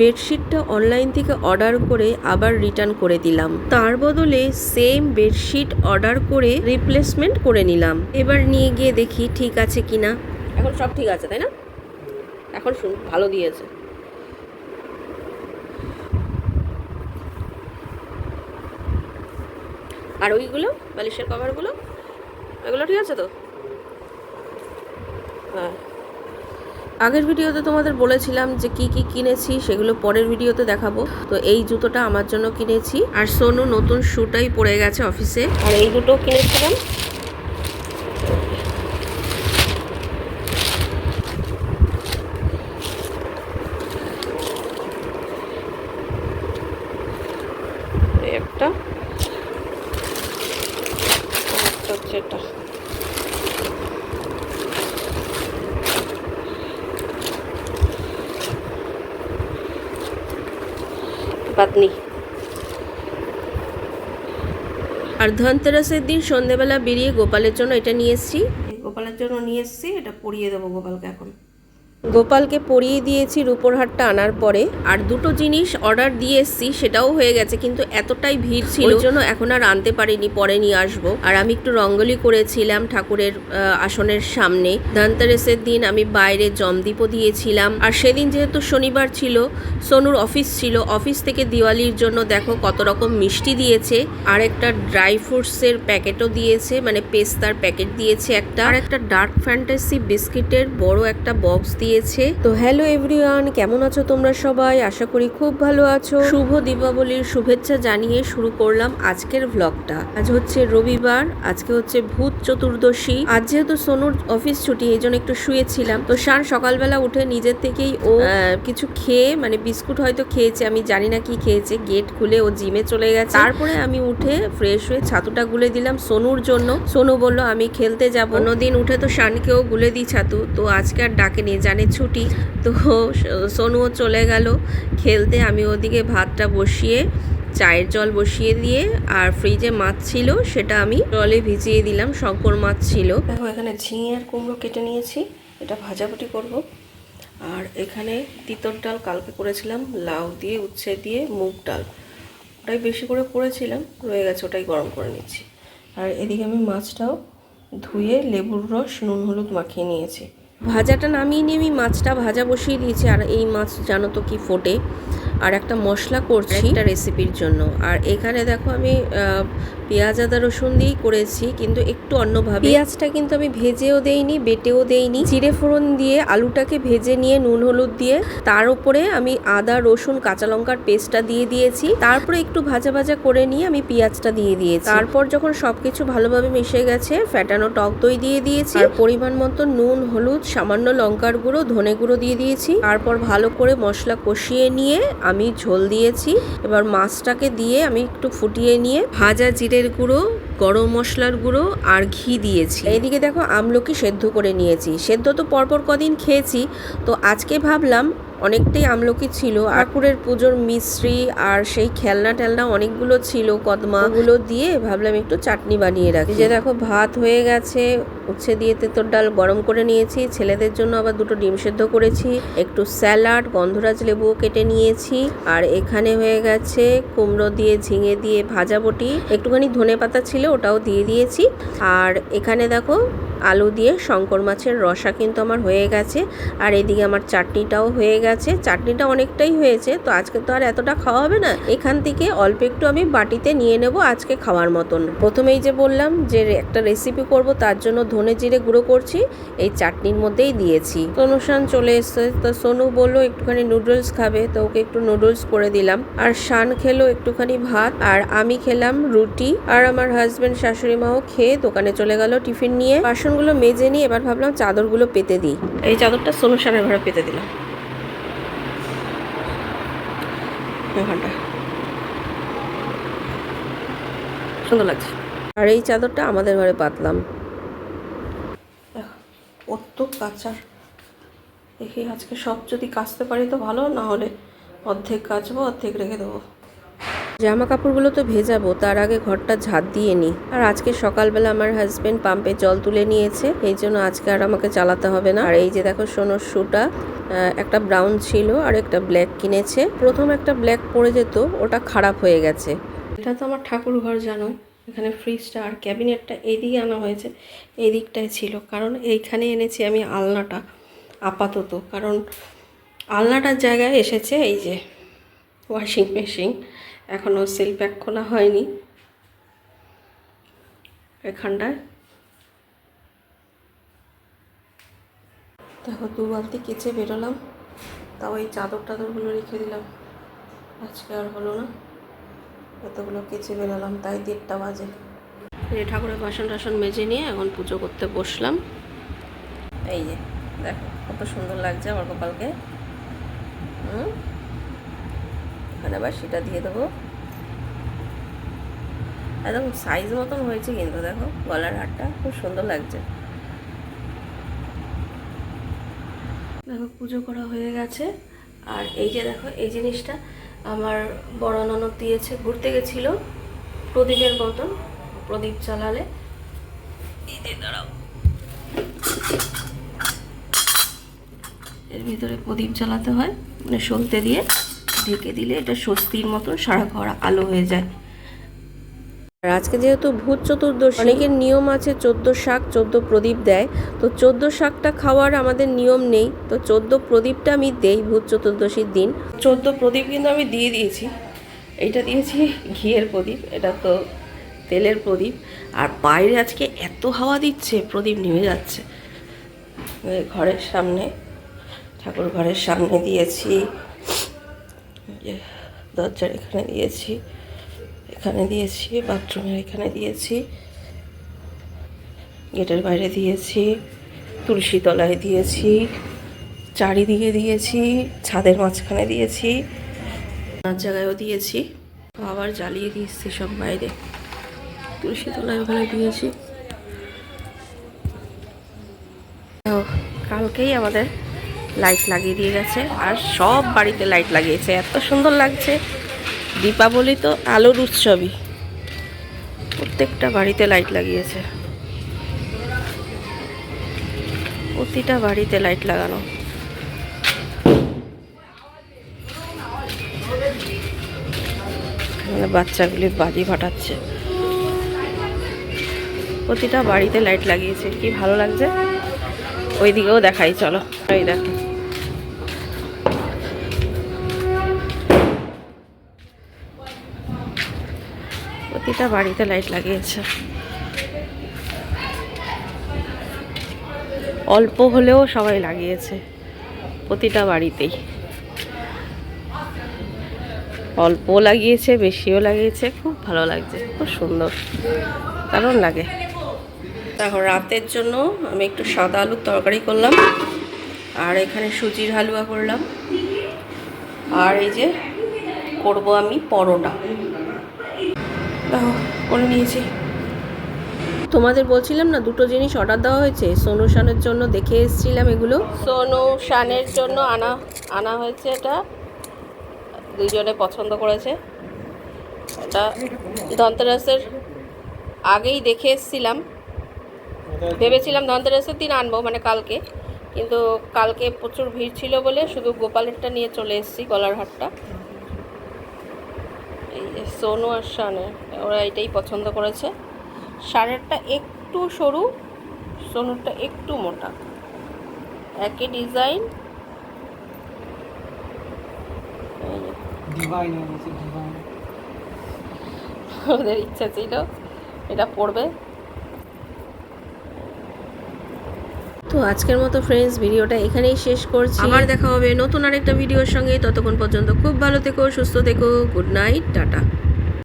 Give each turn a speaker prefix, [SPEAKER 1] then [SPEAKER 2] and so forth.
[SPEAKER 1] বেডশিটটা অনলাইন থেকে অর্ডার করে আবার রিটার্ন করে দিলাম, তার বদলে সেম বেডশিট অর্ডার করে রিপ্লেসমেন্ট করে নিলাম। এবার নিয়ে গিয়ে দেখি ঠিক আছে কিনা। এখন সব ঠিক আছে তাই না? এখন শুন, ভালো দিয়েছে। আর ওইগুলো বালিশের কভারগুলো, এগুলো ঠিক আছে তো? হ্যাঁ, আগের ভিডিওতে তোমাদের বলেছিলাম যে কি কি কিনেছি, সেগুলো পরের ভিডিওতে দেখাবো। তো এই জুতোটা আমার জন্য কিনেছি, আর সোনু নতুন শুটাই পরে গেছে অফিসে। আর এই দুটো কিনেছিলাম। একটা হচ্ছে এটা, পাতনি। আর ধনতেরাসের দিন সন্ধেবেলা বেরিয়ে গোপালের জন্য এটা নিয়ে এসেছি। গোপালের জন্য নিয়ে এসেছি, এটা পরিয়ে দেবো গোপালকে। এখন গোপালকে পরিয়ে দিয়েছি রূপোর হারটা আনার পরে। আর দুটো জিনিস অর্ডার দিয়ে এসেছি, সেটাও হয়ে গেছে, কিন্তু এতটাই ভিড় ছিল ওই জন্য এখন আর আনতে পারিনি, পরে নিয়ে আসবো। আর আমি একটু রঙ্গোলি করেছিলাম ঠাকুরের আসনের সামনে। ধনতেরাসের দিন আমি বাইরে জমদীপও দিয়েছিলাম। আর সেদিন যেহেতু শনিবার ছিল, সোনুর অফিস ছিল, অফিস থেকে দিওয়ালির জন্য দেখো কত রকম মিষ্টি দিয়েছে। আর একটা ড্রাই ফ্রুটসের প্যাকেটও দিয়েছে, মানে পেস্তার প্যাকেট দিয়েছে একটা। আর একটা ডার্ক ফ্যান্টাসি বিস্কিটের বড় একটা বক্স দিয়েছে। তো হ্যালো এভরিওয়ান, কেমন আছো তোমরা সবাই? আশা করি খুব ভালো আছো। শুভ দীপাবলির শুভেচ্ছা জানিয়ে শুরু করলাম আজকের ভ্লগটা। আজ হচ্ছে রবিবার, আজকে হচ্ছে ভূত চতুর্দশী। আজ যেহেতু সোনুর অফিস ছুটি, এই জন্য একটু শুয়েছিলাম। তো শান সকালবেলা উঠে নিজের থেকেই ও কিছু খেয়ে, মানে বিস্কুট হয়তো খেয়েছে, আমি জানি না কি খেয়েছে, গেট খুলে ও জিমে চলে গেছে। তারপরে আমি উঠে ফ্রেশ হয়ে ছাতুটা গুলে দিলাম সোনুর জন্য। সোনু বললো আমি খেলতে যাবো। অন্যদিন উঠে তো শানকেও গুলে দিই ছাতু, তো আজকে আর ডাকেনি, জানে ছুটি। তো সোনুও চলে গেল খেলতে। আমি ওদিকে ভাতটা বসিয়ে, চায়ের জল বসিয়ে দিয়ে, আর ফ্রিজে মাছ ছিল সেটা আমি জলে ভিজিয়ে দিলাম, শঙ্কর মাছ ছিল। দেখো এখানে ঝিঙে আর কুমড়ো কেটে নিয়েছি, এটা ভাজাভুটি করব। আর এখানে তিতর ডাল কালকে করেছিলাম, লাউ দিয়ে, উচ্ছে দিয়ে, মুগ ডাল, ওটাই বেশি করে করেছিলাম, রয়ে গেছে, ওটাই গরম করে নিচ্ছি। আর এদিকে আমি মাছটাও ধুয়ে লেবুর রস নুন হলুদ মাখিয়ে নিয়েছি। ভাজাটা নামিয়ে নিয়ে আমি মাছটা ভাজা বসিয়ে দিয়েছি। আর এই মাছ জানো তো কি ফোটে। আর একটা মশলা করছি একটা রেসিপির জন্য। আর এখানে দেখো আমি পেঁয়াজ আদা রসুন দিয়েই করেছি, কিন্তু একটু অন্যভাবে। পেঁয়াজটা কিন্তু আমি ভেজেও দেইনি, বেটেও দেইনি, জিরে ফোড়ন দিয়ে আলুটাকে ভেজে নিয়ে নুন হলুদ দিয়ে তার উপরে আমি আদা রসুন কাঁচা লঙ্কার পেস্টটা দিয়ে দিয়েছি। তারপরে একটু ভাজা ভাজা করে নিয়ে আমি পেঁয়াজটা দিয়ে দিয়েছি। তারপর যখন সবকিছু ভালোভাবে মিশে গেছে, ফ্যাটানো টক দই দিয়ে দিয়েছি, আর পরিমাণ মতো নুন হলুদ, সামান্য লঙ্কার গুঁড়ো, ধনে গুঁড়ো দিয়ে দিয়েছি। তারপর ভালো করে মশলা কষিয়ে নিয়ে আমি ঝোল দিয়েছি। এবার মাছটাকে দিয়ে আমি একটু ফুটিয়ে নিয়ে ভাজা জিরের গুঁড়ো, গরম মশলার গুঁড়ো আর ঘি দিয়েছি। এইদিকে দেখো আমলকি সেদ্ধ করে নিয়েছি। সেদ্ধ তো পরপর কদিন খেয়েছি, তো আজকে ভাবলাম অনেকটাই আমলকি ছিল, ঠাকুরের পুজোর মিশ্রি আর সেই খেলনা টেলনা অনেকগুলো ছিল, কদমা, ওগুলো দিয়ে ভাবলাম একটু চাটনি বানিয়ে রাখি। যে দেখো ভাত হয়ে গেছে, উচ্ছে দিয়ে তেঁতুর ডাল গরম করে নিয়েছি, ছেলেদের জন্য আবার দুটো ডিম সেদ্ধ করেছি, একটু স্যালাড, গন্ধরাজ লেবুও কেটে নিয়েছি। আর এখানে হয়ে গেছে কুমড়ো দিয়ে ঝিঙে দিয়ে ভাজা বটি, একটুখানি ধনেপাতা ছিল ওটাও দিয়ে দিয়েছি। আর এখানে দেখো আলু দিয়ে শঙ্কর মাছের রসা কিন্তু আমার হয়ে গেছে। আর এদিকে আমার চাটনিটাও হয়ে গেছে, চাটনিটা অনেকটাই হয়েছে, তো আজকে তো আর এতটা খাওয়া হবে না, এখান থেকে অল্প একটু আমি বাটিতে নিয়ে নেব আজকে খাওয়ার মতন। প্রথমেই যে বললাম যে একটা রেসিপি করব, তার জন্য ধনে জিরে গুঁড়ো করছি, এই চাটনির মধ্যেই দিয়েছি। সোনুশান চলে এসছে, তো সোনু বললো একটুখানি নুডলস খাবে, তো ওকে একটু নুডলস করে দিলাম। আর শান খেলো একটুখানি ভাত, আর আমি খেলাম রুটি। আর আমার হাজবেন্ড শাশুড়ি মাও খেয়ে দোকানে চলে গেল টিফিন নিয়ে। বাসনগুলো মেজে নিয়ে এবার ভাবলাম চাদরগুলো পেতে দিই। এই চাদরটা সোনুশানের ঘরে পেতে দিলাম, ওখানটা সুন্দর লাগছে। আর এই চাদরটা আমাদের ঘরে পাতলাম। কত কাচার, দেখি আজকে সব যদি কাচতে পারি তো ভালো, না হলে অর্ধেক কাচবো, অর্ধেক রেখে দেবো। জামা কাপড়গুলো তো ভেজাবো, তার আগে ঘরটা ঝাঁট দিয়ে নিই। আর আজকে সকালবেলা আমার হাজবেন্ড পাম্পে জল তুলে নিয়েছে, এই জন্য আজকে আর আমাকে চালাতে হবে না। আর এই যে দেখো সোনোর শুটা, একটা ব্রাউন ছিল আর একটা ব্ল্যাক কিনেছে। প্রথম একটা ব্ল্যাক পরে যেত, ওটা খারাপ হয়ে গেছে। এটা তো আমার ঠাকুর ঘর জানো, এখানে ফ্রিজটা আর ক্যাবিনেটটা এইদিকে আনা হয়েছে, এই দিকটায় ছিল। কারণ এইখানে এনেছি আমি আলনাটা আপাতত, কারণ আলনাটার জায়গায় এসেছে এই যে ওয়াশিং মেশিন। এখনও সেল প্যাক খোলা হয়নি। এখানটায় দেখো 2 বালতি কেচে বেরোলাম, তাও এই চাদর টাদরগুলো রেখে দিলাম, আজকে আর হলো না। এতগুলো কেচে বেরোলাম, তাই 1:30 বাজে। এই ঠাকুরের বাসন টাসন মেজে নিয়ে এখন পুজো করতে বসলাম। এই যে দেখো কত সুন্দর লাগছে আমার কপালকে। এখানে আবার সেটা দিয়ে দেবো, একদম সাইজ মতন হয়েছে কিন্তু দেখো গলার হারটা খুব সুন্দর লাগছে। দেখো পুজো করা হয়ে গেছে। আর এই যে দেখো এই জিনিসটা আমার বড় ননদ দিয়েছে, ঘুরতে গেছিল প্রদীপের মতন, প্রদীপ জ্বালালে দাঁড়াও, এর ভিতরে প্রদীপ জ্বালাতে হয়, মানে সলতে দিয়ে ঢেকে দিলে এটা স্বস্তির মতন সারা ঘর আলো হয়ে যায়। আর আজকে যেহেতু ভূত চতুর্দশী, অনেকের নিয়ম আছে 14 শাক 14 প্রদীপ দেয়, তো 14 শাকটা খাওয়ার আমাদের নিয়ম নেই, তো 14 প্রদীপটা আমি দেই ভূত চতুর্দশীর দিন। 14 প্রদীপ কিন্তু আমি দিয়ে দিয়েছি। এইটা দিয়েছি ঘিয়ের প্রদীপ, এটা তো তেলের প্রদীপ। আর বাইরে আজকে এত হাওয়া দিচ্ছে, প্রদীপ নিভে যাচ্ছে। ঘরের সামনে, ঠাকুর ঘরের সামনে দিয়েছি, দরজার এখানে দিয়েছি, এখানে দিয়েছি, বাথরুমের এখানে দিয়েছি, গেটের বাইরে দিয়েছি, তুলসী তলায় দিয়েছি, চারিদিকে দিয়েছি, ছাদের মাঝখানে দিয়েছি, নাচ জায়গায়ও দিয়েছি, আবার জ্বালিয়ে দিয়েছি সব বাইরে, তুলসী তলায় ওখানে দিয়েছি। কালকেই আমাদের লাইট লাগিয়ে দিয়ে গেছে, আর সব বাড়িতে লাইট লাগিয়েছে, এত সুন্দর লাগছে। দীপাবলি তো আলোর উৎসবই, প্রত্যেকটা বাড়িতে লাইট লাগিয়েছে, প্রতিটা বাড়িতে লাইট লাগানো। মানে বাচ্চাগুলি বাজি ফাটাচ্ছে, প্রতিটা বাড়িতে লাইট লাগিয়েছে, কি ভালো লাগছে। ওইদিকেও দেখাই চলো, ওই দেখো প্রতিটা বাড়িতে লাইট লাগিয়েছে। অল্প হলেও সবাই লাগিয়েছে, প্রতিটা বাড়িতেই অল্প লাগিয়েছে, বেশিও লাগিয়েছে, খুব ভালো লাগছে, খুব সুন্দর, দারুণ লাগে। এখন রাতের জন্য আমি একটু সাদা আলুর তরকারি করলাম, আর এখানে সুজির হালুয়া করলাম, আর এই যে করব আমি পরোটা, দেখো করে নিয়েছি। তোমাদের বলছিলাম না 2টো জিনিস অর্ডার দেওয়া হয়েছে, সোনু শানের জন্য দেখে এসেছিলাম, এগুলো সোনু শানের জন্য আনা হয়েছে। এটা দুইজনে পছন্দ করেছে, এটা ধনতেরাসের আগেই দেখে এসেছিলাম, ভেবেছিলাম ধনতেরাসের দিন আনবো, মানে কালকে, কিন্তু কালকে প্রচুর ভিড় ছিল বলে শুধু গোপালেরটা নিয়ে চলে এসেছি, গলার হারটা। এই যে সোনু আর শানের, ওরা এটাই পছন্দ করেছে। শাড়িটা একটু সরু, সোনুরটা একটু মোটা, একই ডিজাইন। ওদের ইচ্ছা ছিল এটা পরবে। তো আজকের মতো ফ্রেন্ডস ভিডিওটা এখানেই শেষ করছি, আবার দেখা হবে নতুন আরেকটা ভিডিওর সঙ্গে। ততক্ষণ পর্যন্ত খুব ভালো থেকো, সুস্থ থেকো, গুড নাইট, টাটা।